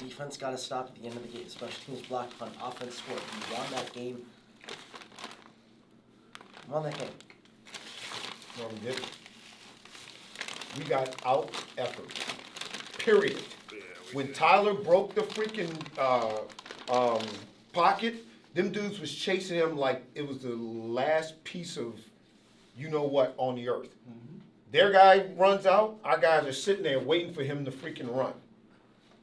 Defense got to stop at the end of the game. Special teams blocked punt, offense scored. We won that game. Won that game. No, we didn't. We got out effort. Period. When Tyler broke the freaking pocket, them dudes was chasing him like it was the last piece of you know what on the earth. Mm-hmm. Their guy runs out, our guys are sitting there waiting for him to freaking run.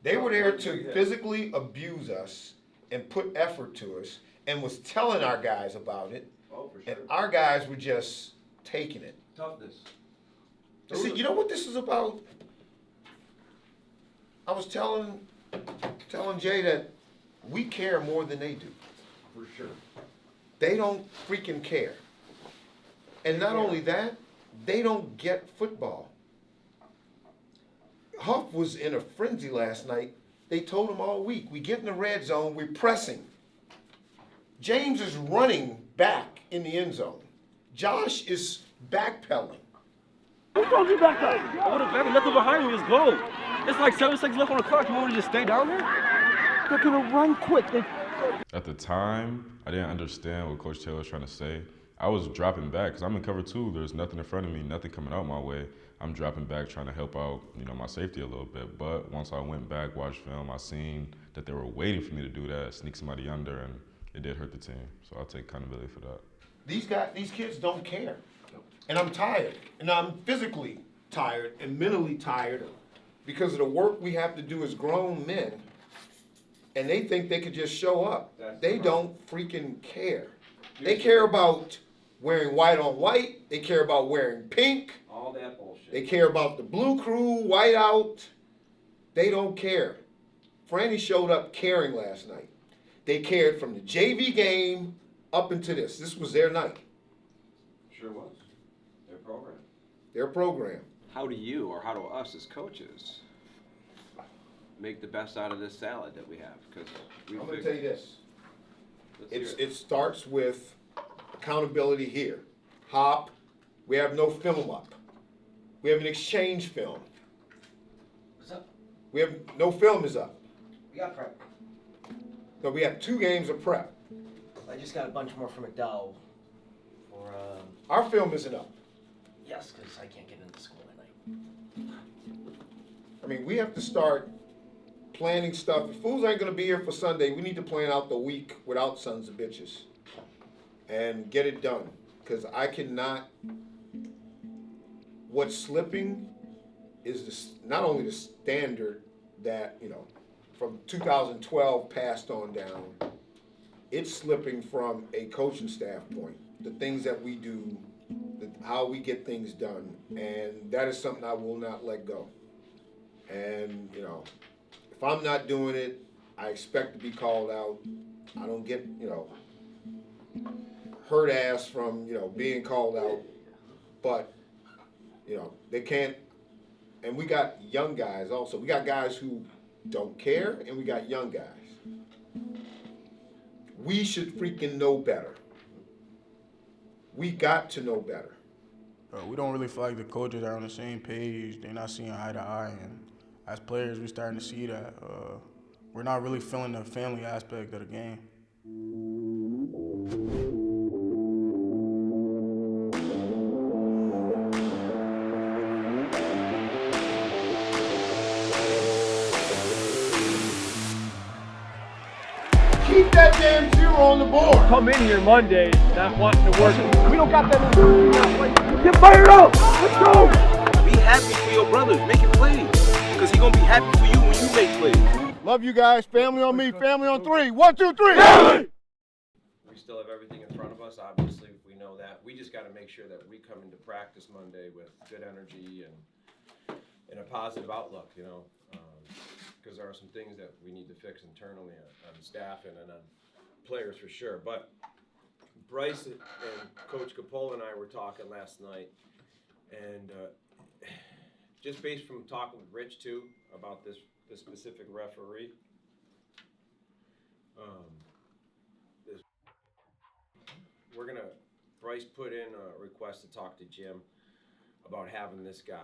They were there to physically abuse us and put effort to us and was telling our guys about it. Oh, for sure. And our guys were just taking it. Toughness. See, you know what this is about? I was telling Jay that we care more than they do. For sure. They don't freaking care. And not only that, they don't get football. Huff was in a frenzy last night. They told him all week, we get in the red zone, we're pressing. James is running back in the end zone. Josh is backpedaling. Who told you back up? I would have better nothing behind me is goal. It's like 7 seconds left on the clock. You want me to just stay down there? They're gonna run quick. At the time, I didn't understand what Coach Taylor was trying to say. I was dropping back because I'm in cover 2. There's nothing in front of me, nothing coming out my way. I'm dropping back, trying to help out, my safety a little bit. But once I went back, watched film, I seen that they were waiting for me to do that, sneak somebody under, and it did hurt the team. So I'll take accountability for that. These kids don't care. And I'm tired. And I'm physically tired and mentally tired because of the work we have to do as grown men. And they think they could just show up. They don't freaking care. They care about wearing white on white. They care about wearing pink. All that bullshit. They care about the blue crew, white out. They don't care. Franny showed up caring last night. They cared from the JV game up into this. This was their night. Sure was. Their program. Their program. How do you, or how do us as coaches, make the best out of this salad that we have? Because I'm going to tell you this. It starts with accountability here. Hop, we have no film up. We have an exchange film. What's up? We have no film is up. We got prep. So we have 2 games of prep. I just got a bunch more from McDowell. For Our film isn't up. yes, because I can't get into school at night. I mean, we have to start planning stuff. If fools ain't gonna be here for Sunday, we need to plan out the week without sons of bitches and get it done. Because I cannot. What's slipping is not only the standard that from 2012 passed on down. It's slipping from a coaching staff point. The things that we do, how we get things done, and that is something I will not let go. And if I'm not doing it, I expect to be called out. I don't get hurt ass from being called out, but they can't. And we got young guys also. We got guys who don't care, and we got young guys. We should freaking know better. We got to know better. We don't really feel like the coaches are on the same page. They're not seeing eye to eye, and as players, we're starting to see that. We're not really feeling the family aspect of the game. Keep that damn 0 on the board. Come in here Monday not wanting to work. We don't got that in. Get fired up. Let's go. Be happy for your brothers. Make it plays. Because he's going to be happy for you when you make plays. Love you guys. Family on me. Family on 3. 1, 2, 3. Family! We still have everything in front of us. Obviously, we know that. We just got to make sure that we come into practice Monday with good energy and a positive outlook, because there are some things that we need to fix internally on staff and on players for sure. But Bryce and Coach Capola and I were talking last night, and just based from talking with Rich too about this specific referee, Bryce put in a request to talk to Jim about having this guy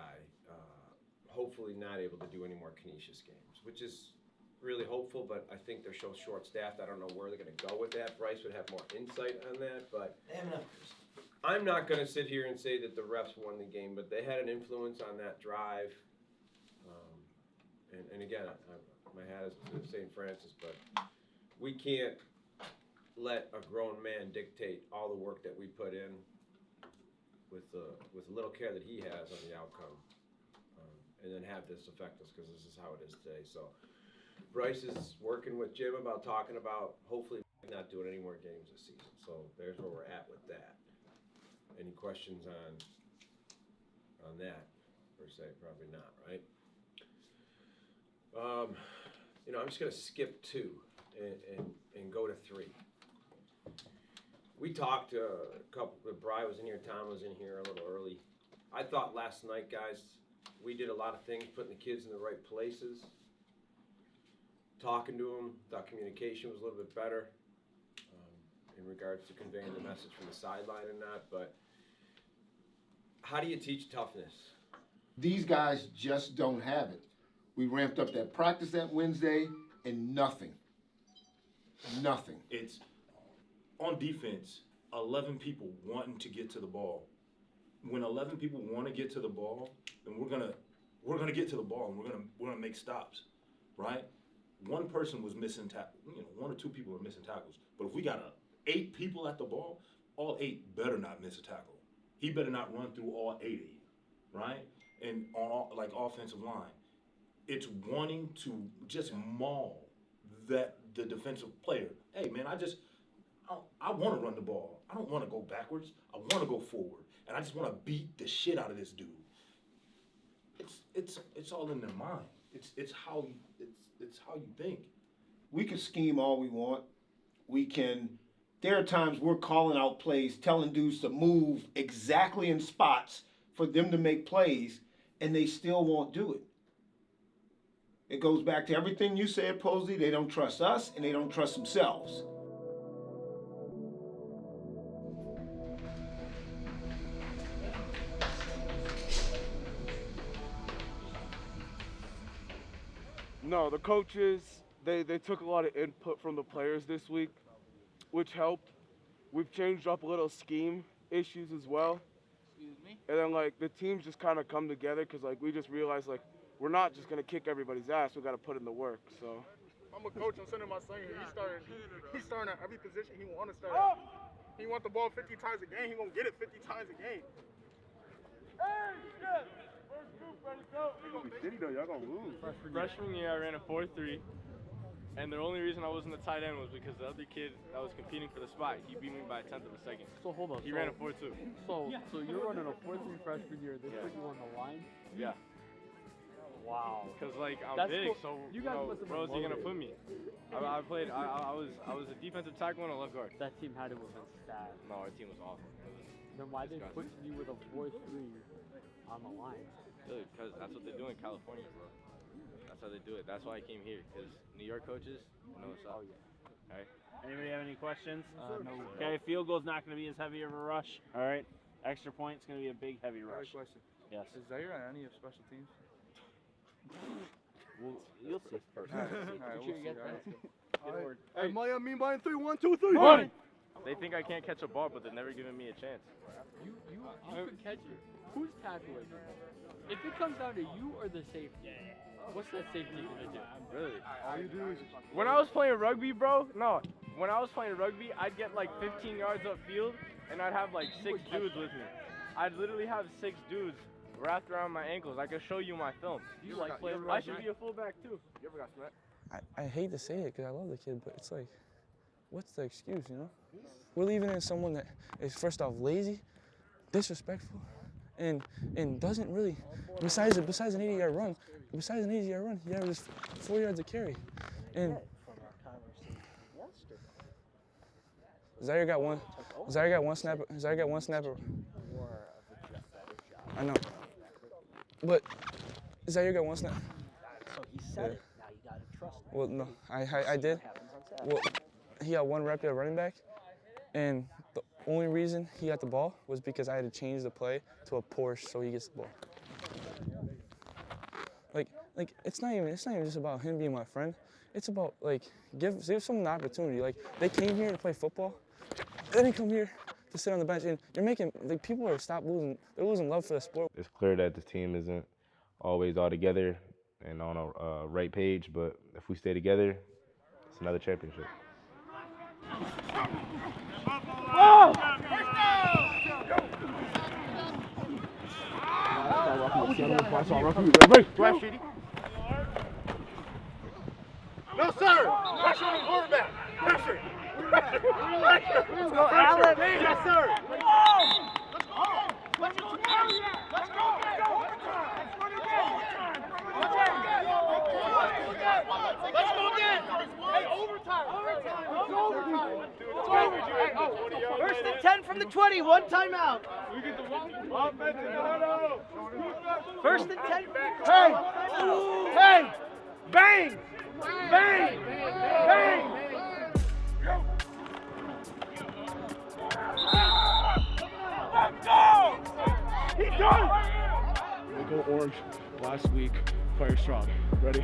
hopefully not able to do any more Canisius games, which is really hopeful, but I think they're so short-staffed. I don't know where they're going to go with that. Bryce would have more insight on that, but They have enough. I'm not going to sit here and say that the refs won the game, but they had an influence on that drive. And again, my hat is to St. Francis, but we can't let a grown man dictate all the work that we put in with the little care that he has on the outcome, and then have this affect us, because this is how it is today. So Bryce is working with Jim about talking about hopefully not doing any more games this season. So there's where we're at with that. Any questions on that per se? Probably not, right? I'm just gonna skip 2 and go to 3. We talked a couple. Bri was in here, Tom was in here a little early. I thought last night, guys, we did a lot of things, putting the kids in the right places, talking to them. Thought communication was a little bit better in regards to conveying the message from the sideline and that. But how do you teach toughness? These guys just don't have it. We ramped up that practice that Wednesday, and nothing. It's on defense, 11 people wanting to get to the ball. When 11 people want to get to the ball, then we're gonna get to the ball, and we're gonna make stops, right? One person was missing one or two people were missing tackles. But if we got 8 people at the ball, all 8 better not miss a tackle. He better not run through all 8 of you, right? And on offensive line, it's wanting to just maul the defensive player. Hey man, I want to run the ball. I don't want to go backwards. I want to go forward, and I just want to beat the shit out of this dude. It's all in their mind. It's how you think. We can scheme all we want. There are times we're calling out plays, telling dudes to move exactly in spots for them to make plays, and they still won't do it. It goes back to everything you said, Posey. They don't trust us, and they don't trust themselves. No, the coaches, they took a lot of input from the players this week, which helped. We've changed up a little scheme issues as well. Excuse me? And then, the teams just kind of come together because, we just realized, we're not just going to kick everybody's ass. We got to put in the work, so. I'm a coach. I'm sending my son here. He's starting at every position he want to start at. He want the ball 50 times a game. He gonna get it 50 times a game. Hey, shit! First group, ready to go. City though, y'all gonna lose. Freshman year, I ran a 4.3, and the only reason I wasn't the tight end was because the other kid that was competing for the spot, he beat me by a 10th of a second. So hold on. He ran a 4.2. So you're running a 4.3 freshman year. They put you on the line. Yeah. Wow. Because I'm That's big, cool. so You guys must have been where else are you gonna motivated. put me? I was a defensive tackle and a left guard. That team had to have been sad. No, our team was awful. Then why they disgusting. put you with a 4.3 on the line? Dude, because that's what they do in California, bro. That's how they do it. That's why I came here, because New York coaches know what's up. Oh yeah. Alright? Anybody have any questions? No. Okay, field goal's not going to be as heavy of a rush. All right. Extra point's going to be a big, heavy rush. question. Yes. Is Zaire on any of special teams? Well, you'll see first. All right, Did you we'll get see. that? All right. Hey, Maya, mean by 3, 1, 2, 3. Hey! They think I can't catch a ball, but they've never given me a chance. You can catch it. Who's tackling you? If it comes down to you or the safety, what's that safety gonna do? Really? All you do is When I was playing rugby, bro, when I was playing rugby, I'd get 15 yards upfield, and I'd have 6 dudes with me. I'd literally have 6 dudes wrapped around my ankles. I could show you my film. You like playing I rugby? should be a fullback too. You ever got smacked? I hate to say it because I love the kid, but it's what's the excuse, you know? We're leaving in someone that is first off lazy, disrespectful, and doesn't really, besides an 80-yard run, he averages 4 yards a carry. And Zaire got one snapper. I know. But Zaire got one snap. So he said it. Now you gotta trust him. Well, no, I did. Well, he got one rep at running back, and the only reason he got the ball was because I had to change the play to a Porsche so he gets the ball. like it's not even just about him being my friend. It's about like give someone the opportunity. Like they came here to play football, they didn't come here to sit on the bench. And you're making like people are they're losing love for the sport. It's clear that this team isn't always all together and on a right page, but if we stay together, it's another championship. Oh! No, sir! Pressure on the quarterback! Pressure! Pressure! Let's go, Allen! Yes, sir! Let's go! Let's go again! Let's go! Let's go again! Hey, overtime! First and 10 from the 20, one timeout. First and 10. Hey! Hey! Bang! Bang! Bang! Let's go! He done! We go orange last week. Fire strong. Ready?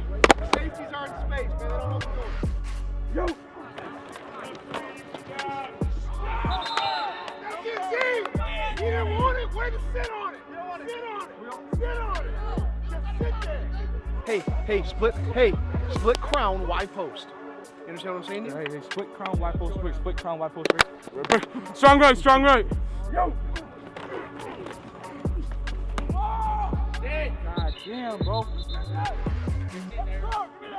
Safeties are in space, man. They don't open doors. Yo! That's your team! You didn't want it. Way to sit on it. Sit on it. Sit on it. Just sit there. Split crown, wide post. You understand what I'm saying? Hey, split crown, wide post, split crown, wide post. Strong right, strong right. Yo! God damn, bro.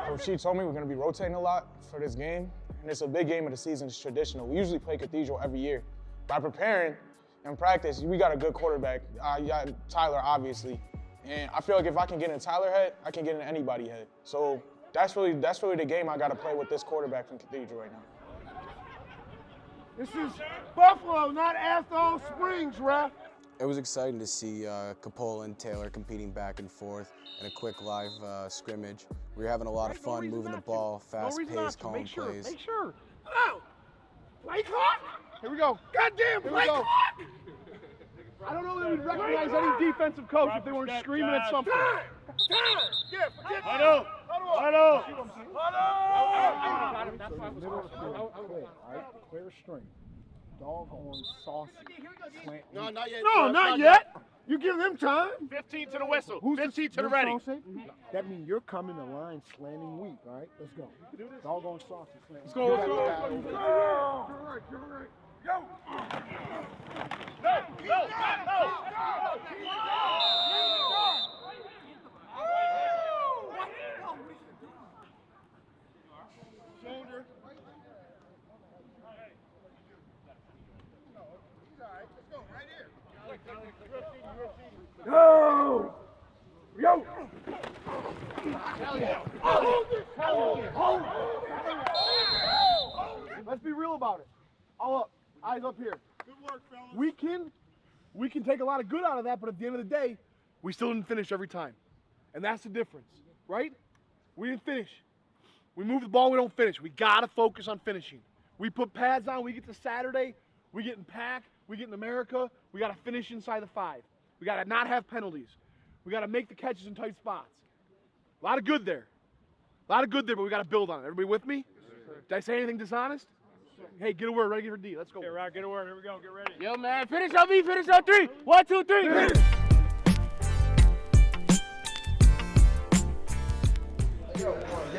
Coach She told me we're going to be rotating a lot for this game, and it's a big game of the season. It's traditional. We usually play Cathedral every year. By preparing and practice, we got a good quarterback. You got Tyler, obviously, and I feel like if I can get in Tyler's head, I can get in anybody's head. So that's really the game I got to play with this quarterback from Cathedral right now. This is Buffalo, not Athol Springs, ref. It was exciting to see Capola and Taylor competing back and forth in a quick live scrimmage. We were having a lot of fun moving the ball, fast-paced, calm plays. Make sure. Oh! Play clock? Here we go. Goddamn play clock! I don't know that we'd recognize any defensive coach if they weren't screaming at something. Time! Yeah, forget I know. Clear string. Doggone saucy. No, not yet. No, not yet. You give them time. 15 to the whistle. Who's 15 to the you ready. know what I'm saying? That means you're coming to line slanting weak, all right? Let's go. Doggone saucy slanting. Let's go. Go! Shoulder. Go! Yo! Let's be real about it. All up. Eyes up here. Good work, fellas. We can take a lot of good out of that, but at the end of the day, we still didn't finish every time. And that's the difference, right? We didn't finish. We move the ball, we don't finish. We gotta focus on finishing. We put pads on, we get to Saturday, we get in pack, we get in America, we gotta finish inside the 5. We gotta not have penalties. We gotta make the catches in tight spots. A lot of good there. But we gotta build on it. Everybody with me? Did I say anything dishonest? Hey, get a word, ready for D. Let's go. Okay, Rock, get a word. Here we go. Get ready. Yo, man, finish on B, finish on 3. 1, 2, 3. Hey,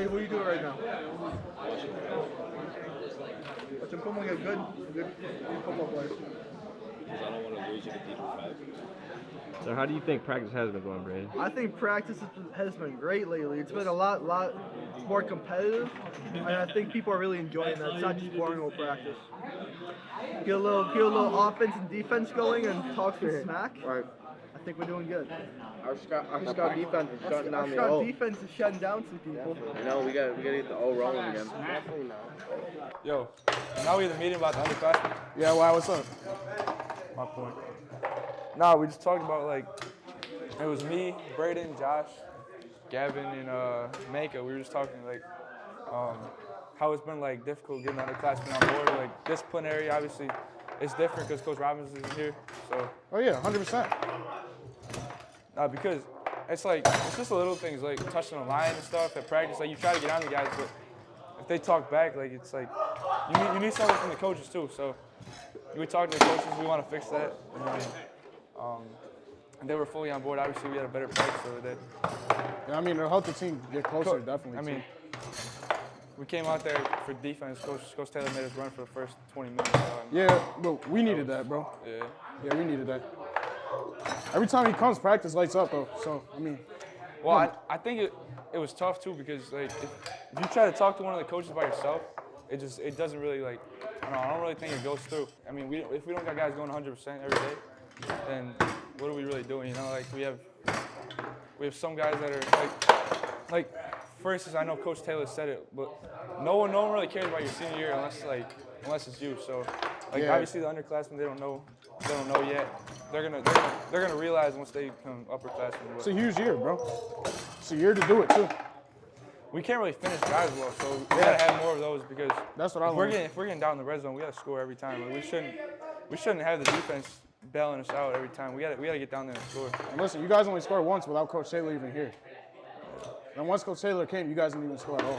what are you doing right now? Watch him come on, good football players. Because I don't want to lose you to Cathedral 5. So how do you think practice has been going, Brady? I think practice has been great lately. It's been a lot more competitive, and I think people are really enjoying that. It's not just boring old practice. Get a little offense and defense going and talk some smack. Right. I think we're doing good. Our scout defense is shutting down the Our O. defense is shutting down some people. I know, we gotta get the O rolling again. Yo, now we in the meeting about the underclassmen? Yeah, why? What's up? My point. Nah, we just talked about, like, it was me, Braden, Josh, Gavin, and Manka. We were just talking, like, how it's been, like, difficult getting underclassmen on board. Like, disciplinary, obviously, it's different because Coach Robbins isn't here, so. Oh, yeah, 100%. Because it's just the little things, like touching the line and stuff at practice. Like, you try to get on the guys, but if they talk back, like, it's like, you need something from the coaches too. So we talked to the coaches, we want to fix that. And they were fully on board. Obviously, we had a better practice the other day. Yeah, I mean, it'll help the team get closer, definitely. I mean, we came out there for defense. Coach Taylor made us run for the first 20 minutes. Yeah, but we needed that, bro. Yeah. Yeah, we needed that. Every time he comes, practice lights up, though. So, I mean. Well, I think it was tough, too, because, like, if you try to talk to one of the coaches by yourself, it doesn't really, like, I don't really think it goes through. I mean, if we don't got guys going 100% every day, then what are we really doing? You know, like, we have some guys that are, like, for instance, I know Coach Taylor said it, but no one really cares about your senior year unless it's you. So, like, obviously the underclassmen, they don't know yet. They're gonna realize once they become upperclassmen. It's a huge year, bro. It's a year to do it too. We can't really finish drives well, so we gotta have more of those because that's what I learned. If we're getting down in the red zone, we gotta score every time. Like, we shouldn't have the defense bailing us out every time. We gotta get down there and score. And listen, you guys only scored once without Coach Taylor even here. And once Coach Taylor came, you guys didn't even score at all.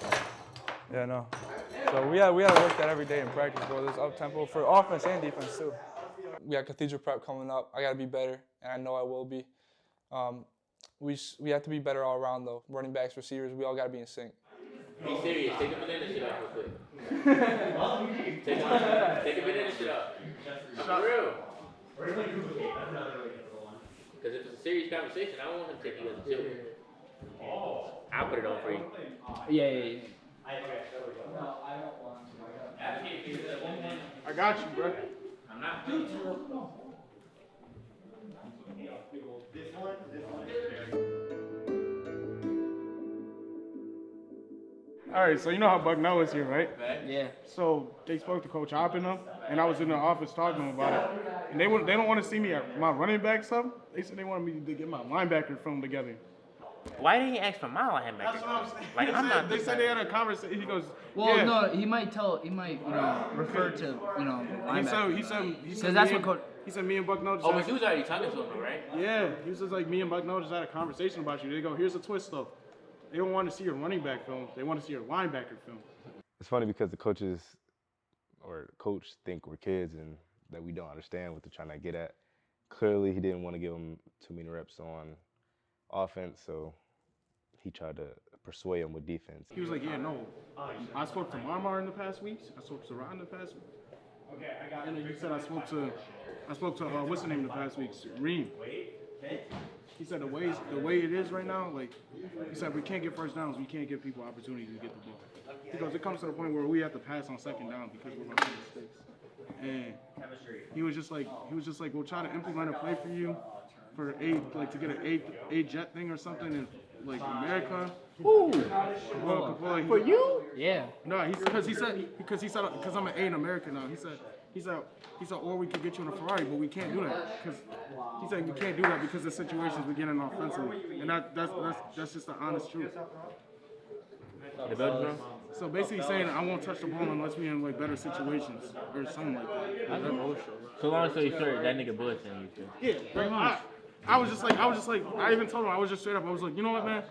So. Yeah, no. So we gotta work that every day in practice, bro. There's up tempo for offense and defense too. We got Cathedral Prep coming up. I gotta be better, and I know I will be. We have to be better all around though. Running backs, receivers, we all gotta be in sync. Be serious. Take a banana shit off real quick. Take a banana shit off. I'm for real. Because if it's a serious conversation, I don't want him to take you as a joke. I'll put it on for you. Yeah. I got you, bro. I'm not. All right, so you know how Bucknell is here, right? Yeah. So they spoke to Coach Hop and them, and I was in the office talking to them about it. And they don't want to see me at my running back stuff. They said they wanted me to get my linebacker film together. Why didn't he ask for my linebacker? That's what I'm saying. Like, I'm not. They said they had a conversation. He goes, Well, yeah. no, he might refer to, linebacker. He said Because that's what Coach. He said me and Bucknell just Oh, but you was already talking to him, though, right? Yeah, he was just like, me and Bucknell just had a conversation about you. They go, here's the twist, though. They don't want to see your running back film. They want to see your linebacker film. It's funny because the coaches or coach think we're kids and that we don't understand what they're trying to get at. Clearly, he didn't want to give them too many reps on offense, so he tried to persuade them with defense. He was like, yeah, no. I spoke to Marmar in the past weeks. I spoke to Rod in the past week. Okay, I got it. And he said I spoke to what's the name in the past weeks? Reem. He said the way it is right now, like, he said we can't get first downs, we can't give people opportunities to get the ball. He goes, it comes to the point where we have to pass on second down because we're making mistakes. And he was just like, we'll try to implement a play for you for to get an A jet thing or something in like America. Ooh. For you? Yeah. No, because I'm an A in America now. He said, or we could get you in a Ferrari, but we can't do that because he said we can't do that because of the situations we get in offensively, and that's just the honest truth. So basically, he's saying I won't touch the ball unless we're in like better situations or something like that. So long story short, that nigga bullshitting you too. Yeah, bro. I was just like, I even told him, I was just straight up. I was like, you know what, man?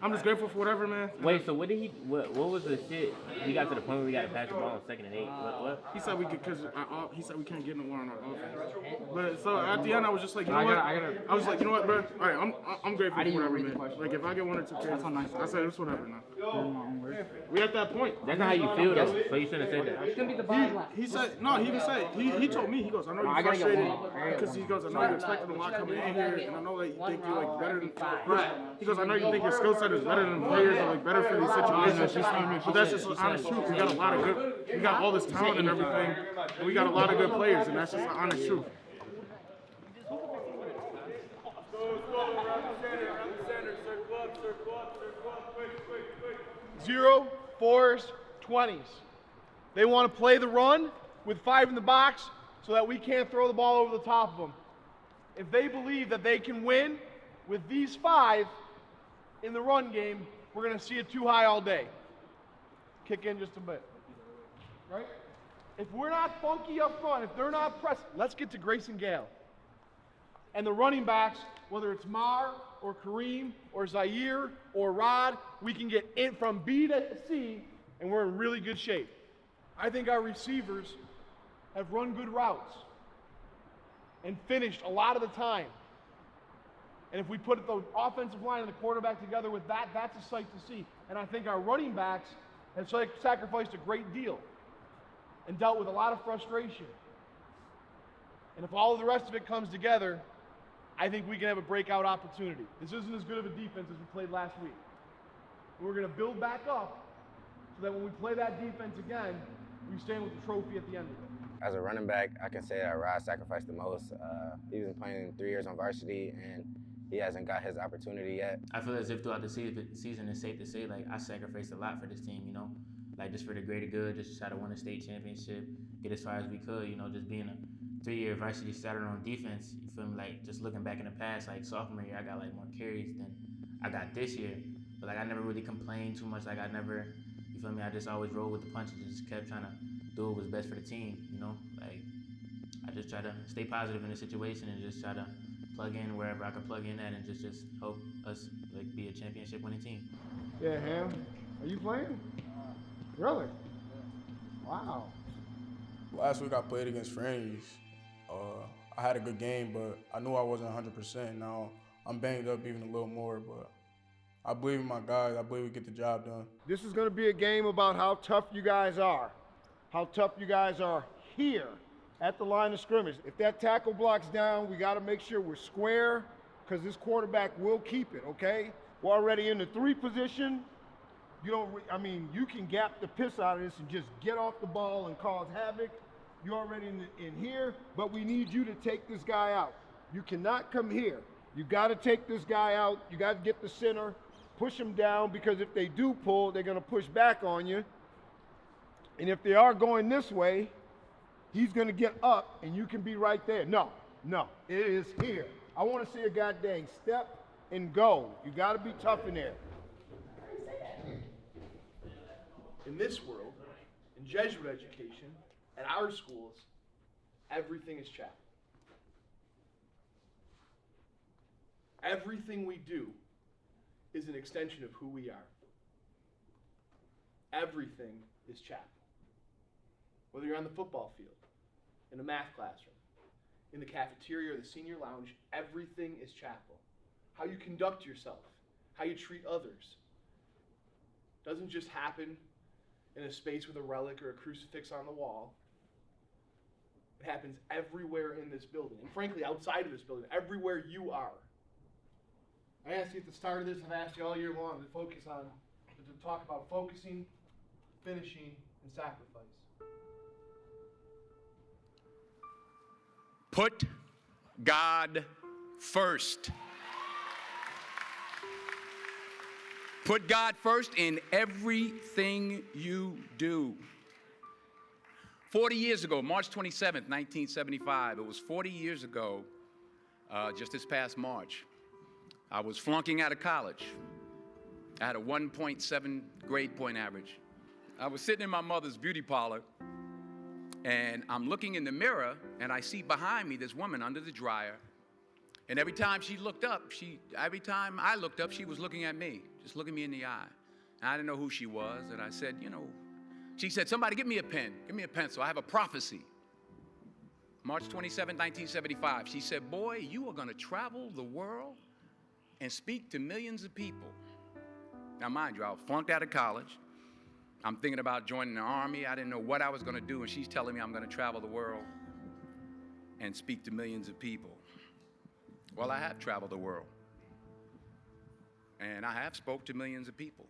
I'm just grateful for whatever, man. Wait, so what was the shit? We got to the point where we got to pass the ball on 2nd and 8. What? He said we could, he said we can't get no one on our offense. But so at the end, I was just like, you know what? I was like, you know what, bro? All right, I'm grateful for whatever, man. Like if I get 1 or 2 carries, I said it's whatever now. We at that point. That's not how you feel though. So you shouldn't have said that. It's gonna be the bottom line. He said no. He even said he told me. He goes, I know you're frustrated because he goes, I know you're expecting a lot coming in here, and I know that you think you're like better than. He goes, I know you think your skill set is better than players are like better for these situations. But that's just the honest truth. We got a lot of good. We got all this talent and everything, and we got a lot of good players, and that's just the honest truth. 0, 4s, 20s. They want to play the run with 5 in the box so that we can't throw the ball over the top of them. If they believe that they can win with these 5 in the run game, we're going to see it too high all day. Kick in just a bit. Right? If we're not funky up front, if they're not pressed, let's get to Grayson Gale. And the running backs, whether it's Mar or Kareem or Zaire or Rod, we can get in from B to C, and we're in really good shape. I think our receivers have run good routes and finished a lot of the time. And if we put the offensive line and the quarterback together with that, that's a sight to see. And I think our running backs have sacrificed a great deal and dealt with a lot of frustration. And if all of the rest of it comes together, I think we can have a breakout opportunity. This isn't as good of a defense as we played last week. We're going to build back up so that when we play that defense again, we stand with the trophy at the end of it. As a running back, I can say that Rod sacrificed the most. He's been playing 3 years on varsity, and he hasn't got his opportunity yet. I feel as if throughout the season, it's safe to say, like, I sacrificed a lot for this team, you know? Like, just for the greater good, just to try to win a state championship, get as far as we could, you know, just being a 3-year varsity starter on defense, you feel me? Like, just looking back in the past, like, sophomore year, I got, like, more carries than I got this year. But, like, I never really complained too much. Like, I never, you feel me? I just always rolled with the punches and just kept trying to do what was best for the team, you know? Like, I just try to stay positive in the situation and just try to plug in wherever I can plug in at and just hope us, like, be a championship winning team. Yeah, Ham, are you playing? Really? Wow. Last week I played against Frankie's. I had a good game, but I knew I wasn't 100%. Now I'm banged up even a little more, but I believe in my guys. I believe we get the job done. This is going to be a game about how tough you guys are, how tough you guys are here at the line of scrimmage. If that tackle block's down, we got to make sure we're square because this quarterback will keep it, okay? We're already in the 3 position. You can gap the piss out of this and just get off the ball and cause havoc. You're already in here, but we need you to take this guy out. You cannot come here. You got to take this guy out. You got to get the center, push him down, because if they do pull, they're going to push back on you. And if they are going this way, he's going to get up, and you can be right there. No, it is here. I want to see a goddamn step and go. You got to be tough in there. In this world, in Jesuit education, at our schools, everything is chapel. Everything we do is an extension of who we are. Everything is chapel. Whether you're on the football field, in a math classroom, in the cafeteria or the senior lounge, everything is chapel. How you conduct yourself, how you treat others, doesn't just happen in a space with a relic or a crucifix on the wall. It happens everywhere in this building, and frankly, outside of this building, everywhere you are. I asked you at the start of this, I've asked you all year long to talk about focusing, finishing, and sacrifice. Put God first. Put God first in everything you do. 40 years ago, March 27th, 1975, it was 40 years ago, just this past March, I was flunking out of college. I had a 1.7 grade point average. I was sitting in my mother's beauty parlor, and I'm looking in the mirror, and I see behind me this woman under the dryer. And every time I looked up, she was looking at me, just looking me in the eye. And I didn't know who she was, and I said, she said, somebody give me a pen, give me a pencil, I have a prophecy. March 27, 1975, she said, boy, you are gonna travel the world and speak to millions of people. Now mind you, I was flunked out of college. I'm thinking about joining the Army. I didn't know what I was gonna do, and she's telling me I'm gonna travel the world and speak to millions of people. Well, I have traveled the world, and I have spoke to millions of people.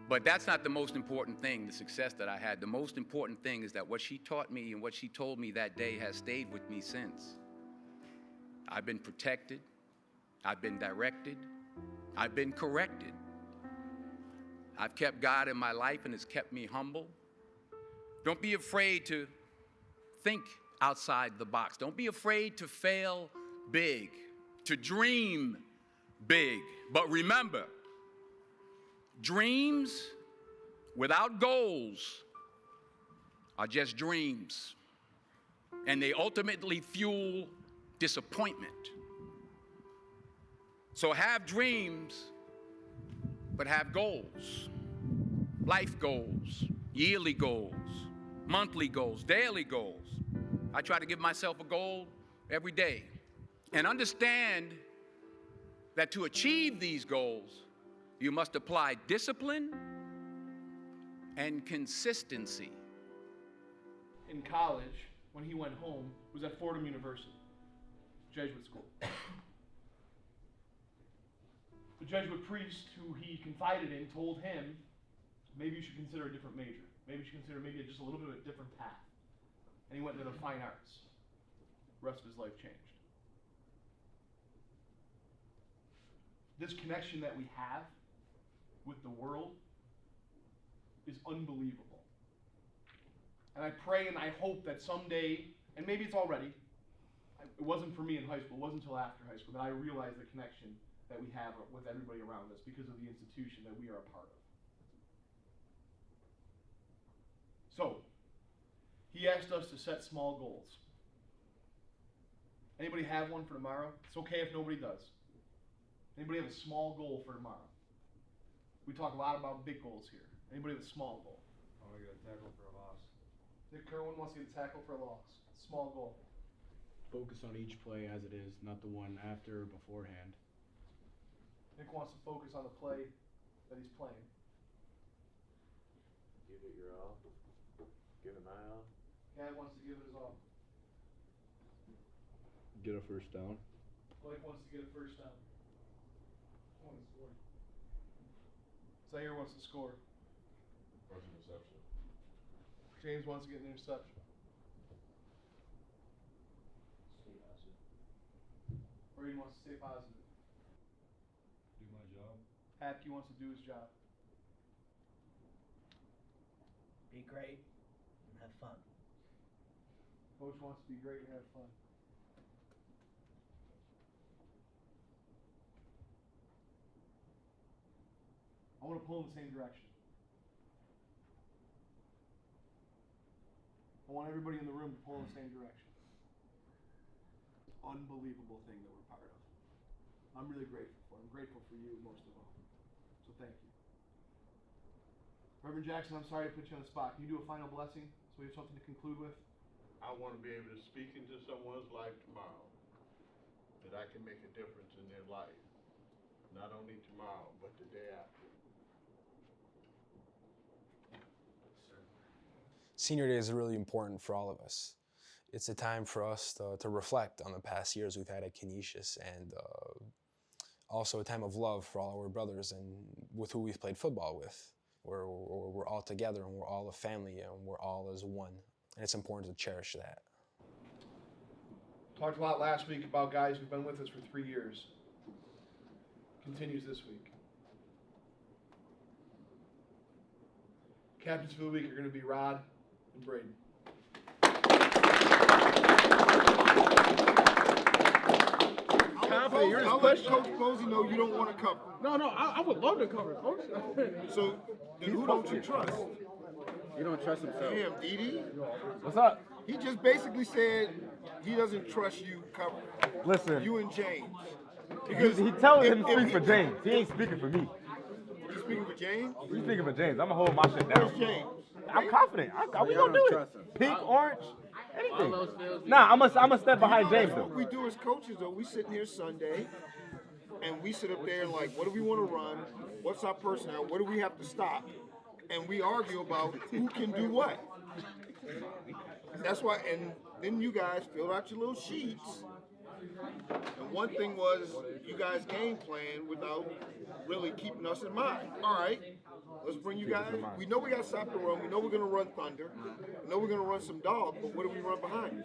But that's not the most important thing, the success that I had. The most important thing is that what she taught me and what she told me that day has stayed with me since. I've been protected, I've been directed, I've been corrected. I've kept God in my life, and it's kept me humble. Don't be afraid to think outside the box. Don't be afraid to fail big, to dream big. But remember, dreams without goals are just dreams, and they ultimately fuel disappointment. So have dreams, but have goals. Life goals, yearly goals, monthly goals, daily goals. I try to give myself a goal every day. And understand that to achieve these goals, you must apply discipline and consistency. In college, when he went home, was at Fordham University, Jesuit school. The Jesuit priest who he confided in told him, maybe you should consider a different major. Maybe you should consider just a little bit of a different path. And he went into the fine arts. The rest of his life changed. This connection that we have with the world is unbelievable. And I pray and I hope that someday, and maybe it's already, it wasn't for me in high school, it wasn't until after high school, that I realized the connection that we have with everybody around us because of the institution that we are a part of. So, he asked us to set small goals. Anybody have one for tomorrow? It's okay if nobody does. Anybody have a small goal for tomorrow? We talk a lot about big goals here. Anybody have a small goal? I want to get a tackle for a loss. Nick Kerwin wants to get a tackle for a loss. Small goal. Focus on each play as it is, not the one after or beforehand. Nick wants to focus on the play that he's playing. Give it your all. Give it my all. Gad wants to give it his all. Get a first down. Blake wants to get a first down. Zaire wants to score. First interception. James wants to get an interception. Stay positive. Braden wants to stay positive. Do my job. Happy wants to do his job. Be great and have fun. Coach wants to be great and have fun. I want to pull in the same direction. I want everybody in the room to pull in the same direction. Unbelievable thing that we're part of. I'm really grateful for it. I'm grateful for you most of all. So thank you. Reverend Jackson, I'm sorry to put you on the spot. Can you do a final blessing so we have something to conclude with? I want to be able to speak into someone's life tomorrow, that I can make a difference in their life, not only tomorrow, but the day after. Senior Day is really important for all of us. It's a time for us to reflect on the past years we've had at Canisius, and also a time of love for all our brothers and with who we've played football with. We're all together and we're all a family and we're all as one. And it's important to cherish that. Talked a lot last week about guys who've been with us for 3 years. Continues this week. Captains for the week are going to be Rod and Braden. Confident, you're just pushing. Coach Posey know you don't want to cover. No, I would love to cover, Coach. So, then who don't you trust? You don't trust himself. Damn, Didi. What's up? He just basically said he doesn't trust you covering. Listen. You and James. He telling him to speak for James. He ain't speaking for me. You speaking for James? He's speaking for James. I'm going to hold my shit down. Where's James? I'm confident. We going to do it. Pink, orange, anything. Nah, I'm gonna step behind James, though. What we do as coaches, though, we sitting here Sunday, and we sit up there and like, what do we want to run? What's our personnel? What do we have to stop? And we argue about who can do what. That's why, and then you guys filled out your little sheets. And one thing was, you guys game plan without really keeping us in mind. All right, let's bring you guys. We know we got to stop the run. We know we're going to run thunder. We know we're going to run some dog, but what do we run behind?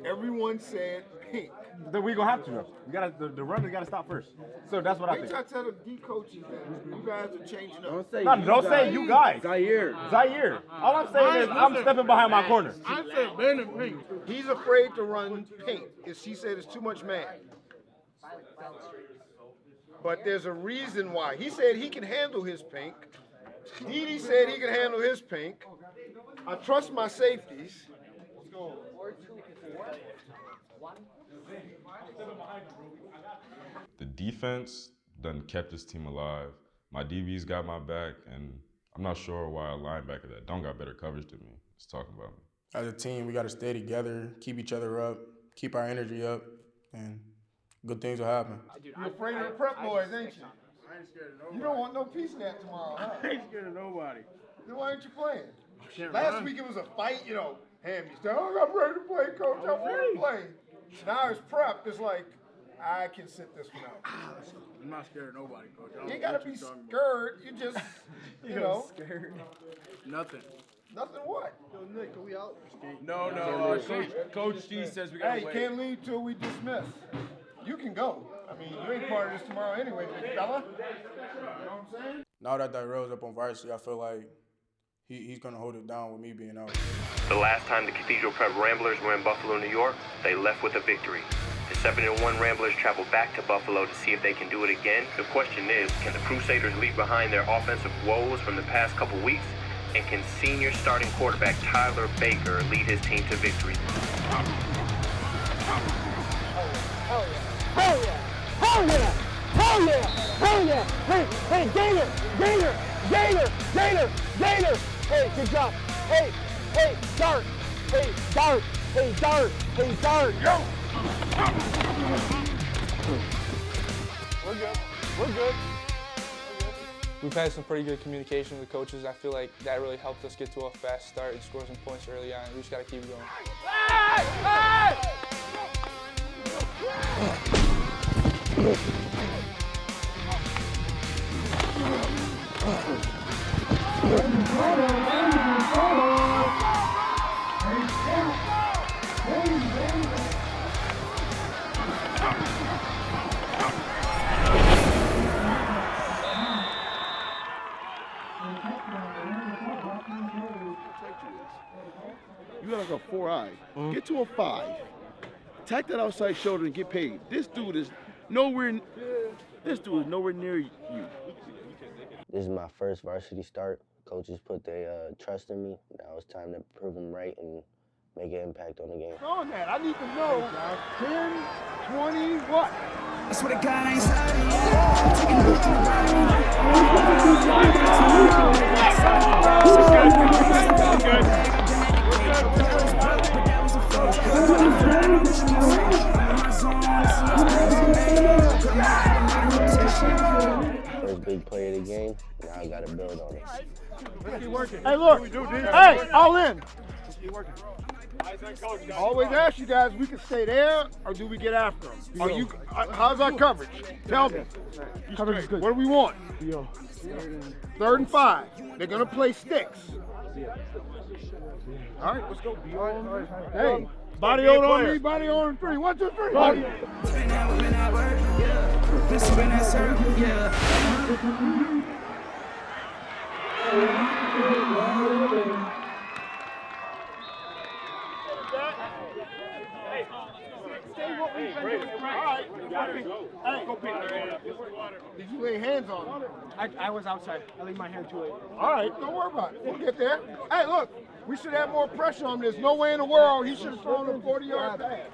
Everyone said pink. Then we gonna have to. We gotta the run. We gotta stop first. So that's what I think. I tell the D coaches that you guys are changing up. Don't say you guys. Zaire. All I'm saying is I'm stepping behind my corner. I said Ben and pink. He's afraid to run pink. She said it's too much man. But there's a reason why. He said he can handle his pink. Didi said he can handle his pink. I trust my safeties. The defense done kept this team alive. My DB's got my back, and I'm not sure why a linebacker that don't got better coverage than me is talking about me. As a team, we got to stay together, keep each other up, keep our energy up, and good things will happen. You're afraid of the prep boys, ain't you? I ain't scared of nobody. You don't want no piece of that tomorrow, huh? I ain't scared of nobody. Then why aren't you playing? Can't Last run. week it was a fight, you know. Ham, you said, oh, I'm ready to play, coach. I want to play. Now it's prep. It's like, I can sit this one out. I'm not scared of nobody, coach. I don't You ain't know got to what be you're talking about. scared. You just, you know. Scared? Nothing. Nothing what? Yo, Nick, are we out? No, Coach G says we got to Hey, wait. you can't leave till we dismiss. You can go. I mean, you ain't part of this tomorrow anyway, big fella. You know what I'm saying? Now that Daire's up on varsity, I feel like he's going to hold it down with me being out. The last time the Cathedral Prep Ramblers were in Buffalo, New York, they left with a victory. The 7-1 Ramblers travel back to Buffalo to see if they can do it again. The question is, can the Crusaders leave behind their offensive woes from the past couple weeks? And can senior starting quarterback Tyler Baker lead his team to victory? Hell yeah! Hell yeah! Hell yeah! Hell yeah! Hell yeah! Hey, Gator! Hey, good job. Hey, Dart! Hey, Dart! Yo! We're good. We've had some pretty good communication with the coaches. I feel like that really helped us get to a fast start and score some points early on. We just got to keep going. You got like a 4-eye. Get to a 5. Attack that outside shoulder and get paid. This dude is nowhere near you. This is my first varsity start. Coaches put their trust in me. Now it's time to prove them right and make an impact on the game. On that, I need to know 10, 20, what? I swear to God, I ain't sorry. First big play of the game. Now I got to build on it. Let's keep working. Hey, look. Hey, all in. Let's keep working. Always ask you guys, we can stay there or do we get after them? Are you? How's our coverage? Tell me. Coverage is good. What do we want? 3rd and 5. They're gonna play sticks. All right, let's go. Hey, body on me, body on 3. 1, 2, 3. Body. Did you lay hands on him? I was outside. I laid my hand too late. All right, don't worry about it. We'll get there. Hey, look, we should have more pressure on him. There's no way in the world he should have thrown a 40-yard pass.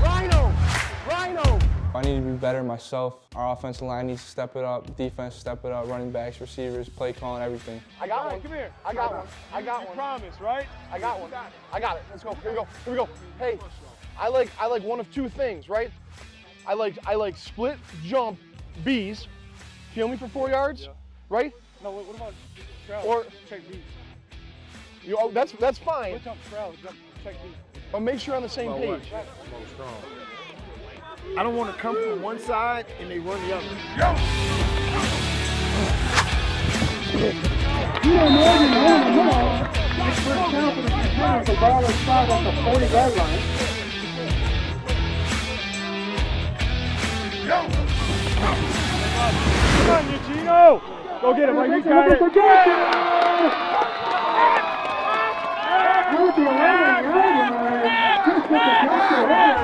Rhino! I need to be better myself. Our offensive line needs to step it up, defense step it up, running backs, receivers, play calling, everything. I got one. Come here. I got one. You promise, right? I got one. I got it. Let's go. Here we go. Hey, I like one of two things, right? I like split jump B's. Feel me for 4 yards, right? No, what about trail? Or check B. That's fine. Split jump trail, check B. But make sure you're on the same page. I don't want to come from one side and they run the other. You don't know anything. Come on. It's first down for the return. The ball is spot on the 40-yard line. Come on, Eugeno! Go get him, like you got it. With the 11-yard line, just put the pressure ahead.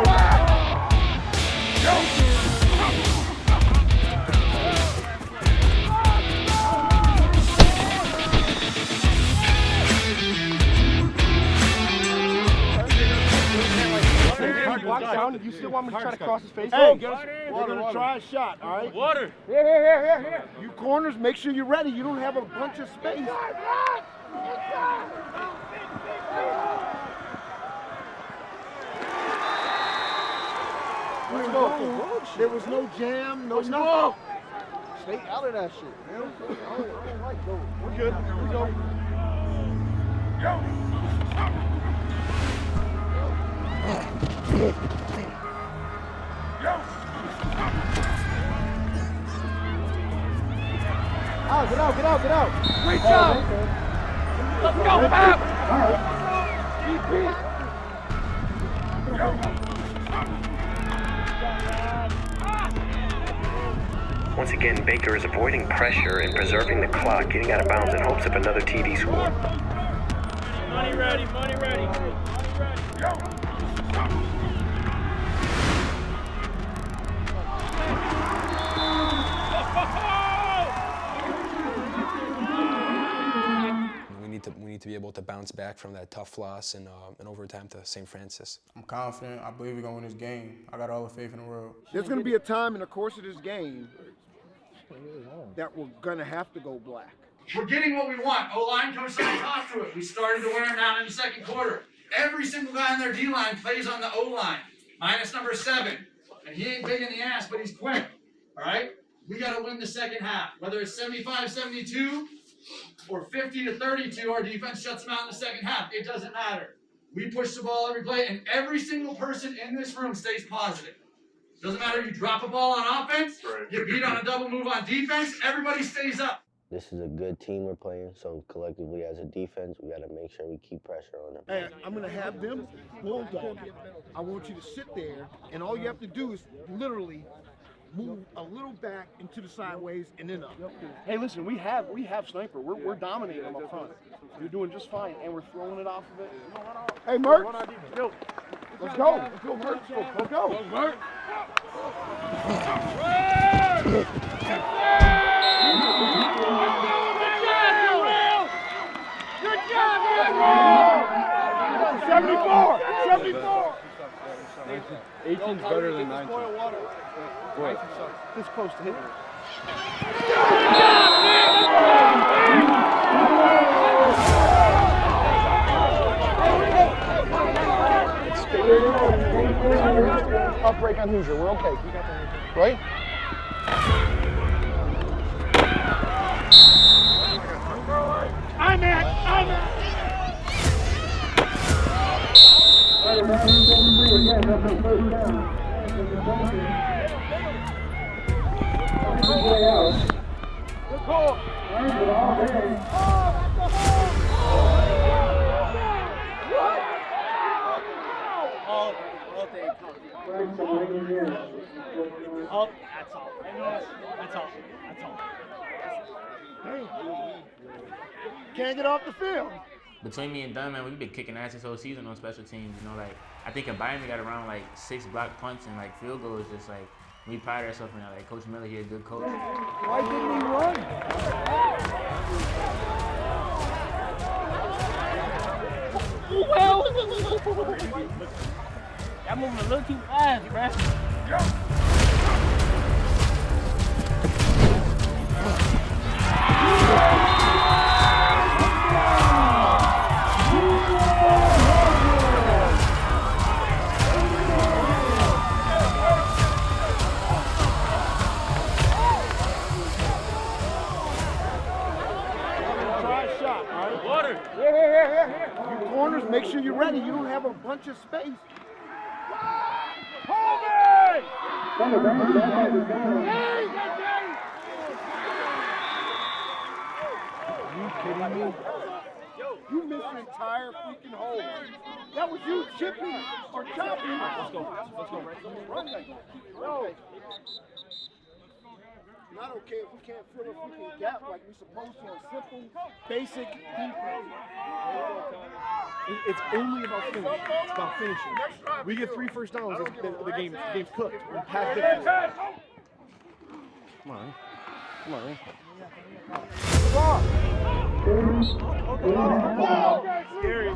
down. You still want me to try to cross his face? Hey, we're gonna try a shot, all right? Water. Here. You corners, make sure you're ready. You don't have a bunch of space. There was no jam, no nothing. Stay out of that shit, man. I don't like those. We're good. Here we go. Get out. Great job. Let's go, Pap. Once again, Baker is avoiding pressure and preserving the clock, getting out of bounds in hopes of another TD score. Money ready. We need to be able to bounce back from that tough loss in overtime to St. Francis. I'm confident. I believe we're going to win this game. I got all the faith in the world. There's going to be a time in the course of this game that we're going to have to go black. We're getting what we want. O-line comes to the top to it. We started to wear them down in the second quarter. Every single guy on their D-line plays on the O-line, minus number 7. And he ain't big in the ass, but he's quick. All right? We got to win the second half. Whether it's 75-72 or 50-32, our defense shuts them out in the second half. It doesn't matter. We push the ball every play, and every single person in this room stays positive. Doesn't matter if you drop a ball on offense, you beat on a double move on defense, everybody stays up. This is a good team we're playing, so collectively as a defense, we got to make sure we keep pressure on them. And I'm going to have them bulldog it. I want you to sit there, and all you have to do is literally move a little back into the sideways and then up. Hey, listen, we have sniper. We're dominating them up front. You're doing just fine, and we're throwing it off of it. Hey, Mertz. Let's go. Let's go, Mertz. Let's go. Mertz. Good job, 74. 18's better than 19. Wait. This close to hitting it. Up break on Hoosier. We're okay. Right? I'm at. Good call. Oh, that's all. That's all. Can't get off the field. Between me and Dunn, man, we've been kicking ass this whole season on special teams. You know, like I think combined we got around like 6 block punts and like field goals. Just like we pride ourselves in that. Like Coach Miller, he's a good coach. Why didn't he run? Well, y'all moving a little too fast, bruh. Here. You corners, make sure you're ready. You don't have a bunch of space. Hold it! Are you kidding me? You missed the entire freaking hole. That was you chipping or chopping. Let's go. Not okay if we can't fill a freaking gap like we're supposed to on simple, basic defense. It's only about finish. It's about finishing. We get 3 first downs, the game's cooked. We're past it. Come on. Scary.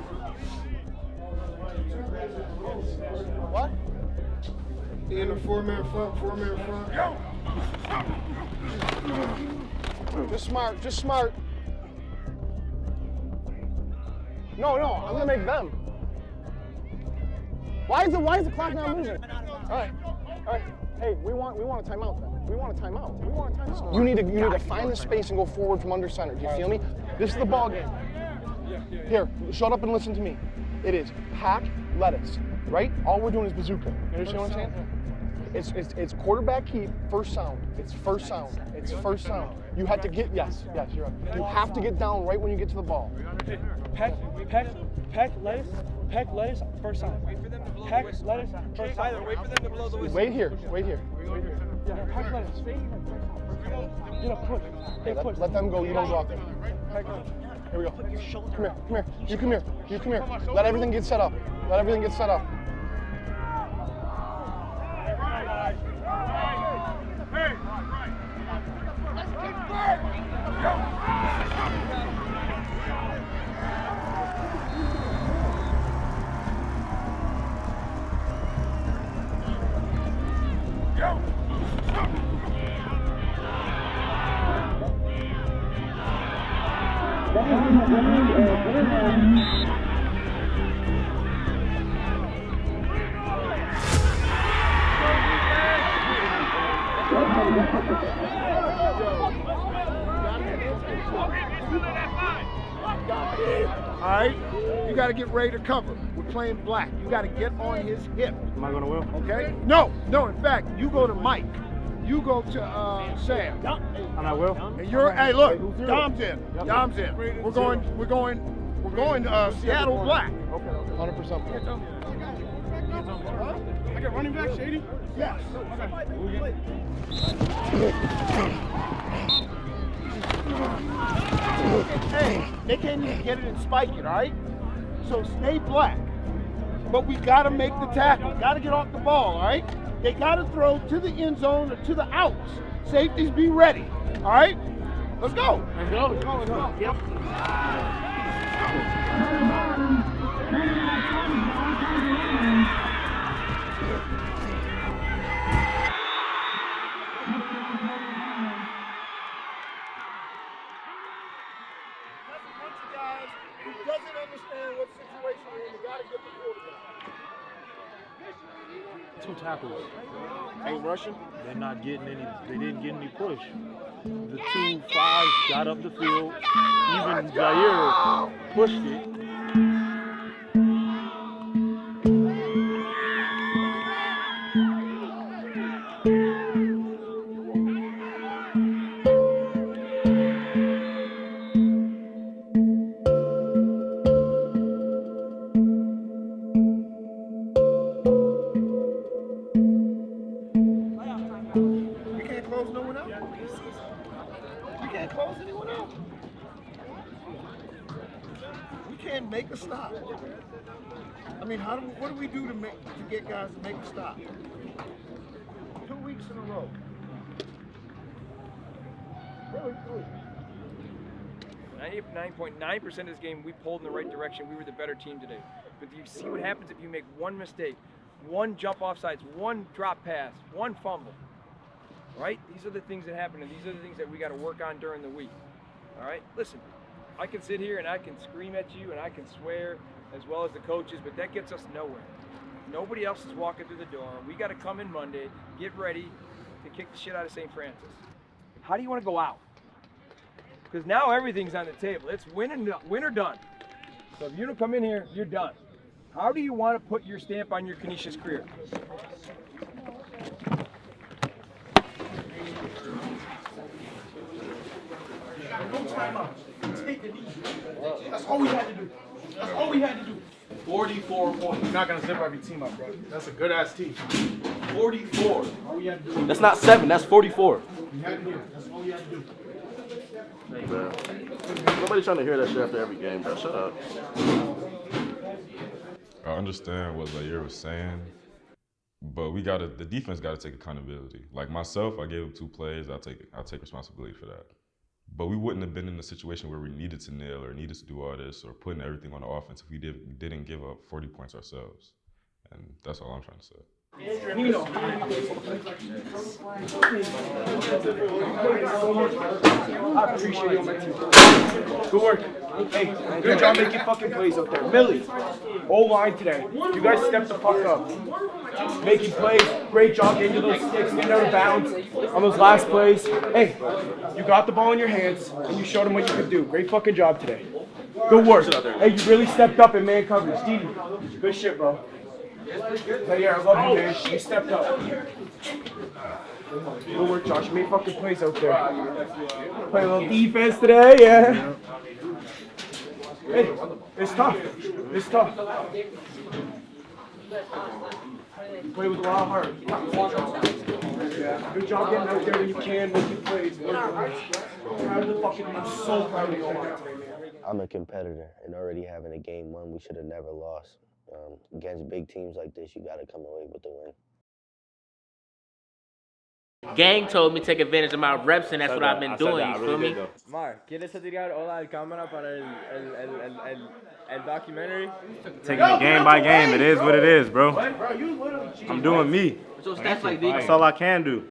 What? In the four-man front. Just smart. No, I'm gonna make them. Why is the clock not moving? All right. Hey, we want a timeout then. We want a timeout. You need to find the space and go forward from under center. Do you feel me? This is the ball game. Here, shut up and listen to me. It is pack, lettuce, right? All we're doing is bazooka. You understand what I'm saying? It's quarterback keep, first sound. It's first sound. You have to get, yes, you're right. You have to get down right when you get to the ball. Peck, lettuce, first sound. Peck, lettuce, first sound. Wait for them to blow the whistle. Wait here. Yeah, peck, lettuce. Push. Hey, let them go, you don't go out there. Here we go. Come here. Let everything get set up. All right? You got to get ready to cover. We're playing black. You got to get on his hip. Am I gonna win? Okay? No. In fact, you go to Mike. You go to Sam. And I will. And hey, look, Dom's in. We're going Seattle black. Okay. 100%. I got running back, Shady? Yes. Hey, they can't even get it and spike it, all right? So stay black. But we got to make the tackle. Got to get off the ball, all right? They got to throw to the end zone or to the outs. Safeties be ready, all right? Let's go. Let's go. Yep. Doesn't understand what situation we're in. You got to get the quarterback. 2 tackles. Ain't rushing? They're not getting any. They didn't get any push. The 2 5s got up the field. Even Zaire pushed it. Make a stop. I mean, what do we do to get guys to make a stop? 2 weeks in a row. Really? 99.9% of this game, we pulled in the right direction. We were the better team today. But you see what happens if you make one mistake, one jump off sides, one drop pass, one fumble. Right? These are the things that happen, and these are the things that we got to work on during the week. All right? Listen. I can sit here and I can scream at you and I can swear as well as the coaches, but that gets us nowhere. Nobody else is walking through the door. We got to come in Monday, get ready to kick the shit out of St. Francis. How do you want to go out? Because now everything's on the table. It's win or done. So if you don't come in here, you're done. How do you want to put your stamp on your Canisius career? No timeout. Take it easy. That's all we had to do. 44 points. You're not gonna zip every team up, bro. That's a good ass team. 44. All we had to do. That's not 7. That's 44. We had to do it. That's all we had to do. Hey, bro. Nobody's trying to hear that shit after every game, bro. Shut up. I understand what Zaire was saying, but the defense gotta take accountability. Like myself, I gave up 2 plays. I'll take responsibility for that. But we wouldn't have been in a situation where we needed to nail or needed to do all this or putting everything on the offense if we didn't give up 40 points ourselves. And that's all I'm trying to say. Nino. I appreciate you on my team. Good work. Hey, good job making fucking plays out there. Millie, O-line today. You guys stepped the fuck up. Making plays. Great job getting to those sticks, getting out of bounds on those last plays. Hey, you got the ball in your hands, and you showed them what you could do. Great fucking job today. Good work. Hey, you really stepped up in man coverage. Didi, good shit, bro. Zaire, I love you, man. You stepped up. Good work, Josh. You made fucking plays out there. Play a little defense today, yeah. Hey, it's tough. It's tough. Play with a lot of heart. Yeah. Good job getting out there when you can, making plays. Proud of the fucking team. So proud of you. I'm a competitor, and already having a game won, we should have never lost. Against big teams like this, you got to come away with the win. Gang told me to take advantage of my reps, and that's what I've been doing. You feel me? Mar, ¿quieres tirar hola al cámara para el documentary? Taking it game by game. It is what it is, bro. I'm doing me. So stats like That's all I can do.